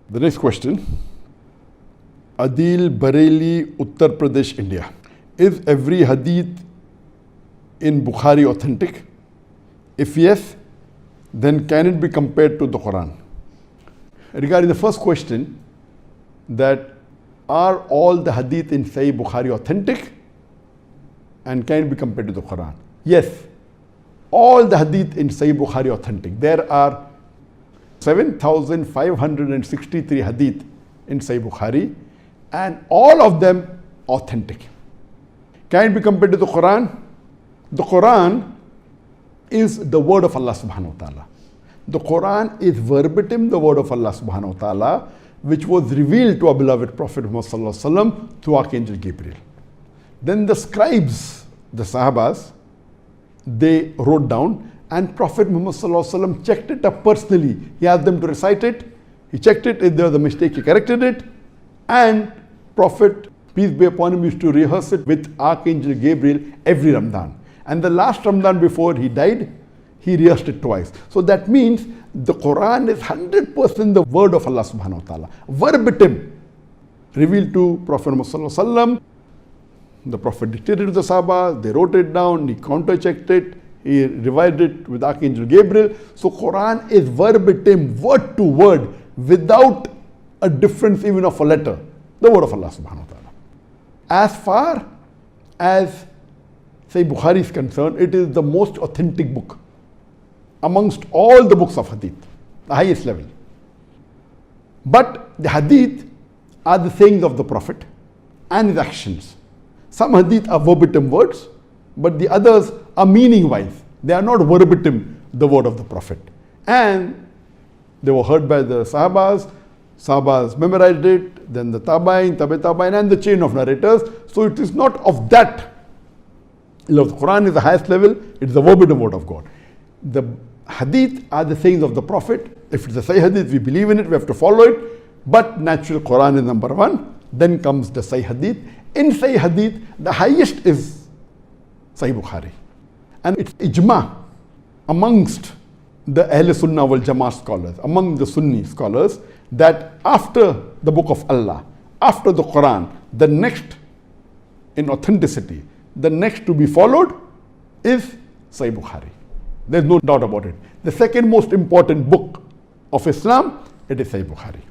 The next question. Adil, Bareilly, Uttar Pradesh, India. Is every hadith in Bukhari authentic? If yes, then can it be compared to the Quran? Regarding the first question, that are all the hadith in Sahih Bukhari authentic and can it be compared to the Quran? Yes, all the hadith in Sahih Bukhari authentic. There are 7,563 hadith in Sahih Bukhari and all of them authentic. Can it be compared to the Quran? The Quran is the word of Allah subhanahu wa ta'ala. The Quran is verbatim the word of Allah subhanahu wa ta'ala, which was revealed to our beloved Prophet Muhammad sallallahu alaihi wasallam through Archangel Gabriel. Then the scribes, the Sahabas, they wrote down, and Prophet Muhammad sallallahu alaihi wasallam checked it up personally. He asked them to recite it. He checked it. If there was a mistake, he corrected it. And Prophet, peace be upon him, used to rehearse it with Archangel Gabriel every Ramadan. And the last Ramadan before he died, he rehearsed it twice. So that means the Quran is 100% the word of Allah subhanahu wa ta'ala. Verbatim, revealed to Prophet Muhammad sallallahu alaihi wasallam. The Prophet dictated to the Sahaba, they wrote it down, he counter-checked it, he revised it with Archangel Gabriel. So Quran is verbatim, word to word, without a difference even of a letter. The word of Allah subhanahu wa ta'ala. As far as Sahih Bukhari is concerned, it is the most authentic book amongst all the books of hadith, the highest level. But the hadith are the sayings of the Prophet and his actions. Some hadith are verbatim words, but the others are meaning wise. They are not verbatim the word of the Prophet. And they were heard by the Sahabas. Sahabas memorized it, then the Tabain, Tabain, and the chain of narrators. So it is not of that. The Quran is the highest level, it is the verbatim word of God. The hadith are the sayings of the Prophet. If it's a Sahih hadith, we believe in it, we have to follow it. But natural Quran is number one. Then comes the Sahih hadith. In Sahih hadith, the highest is Sahih Bukhari. And it's ijma amongst the Ahl Sunnah wal Jama'at scholars, among the Sunni scholars, that after the book of Allah, after the Quran, the next in authenticity, the next to be followed is Sahih Bukhari. There's no doubt about it. The second most important book of Islam, it is Sahih Bukhari.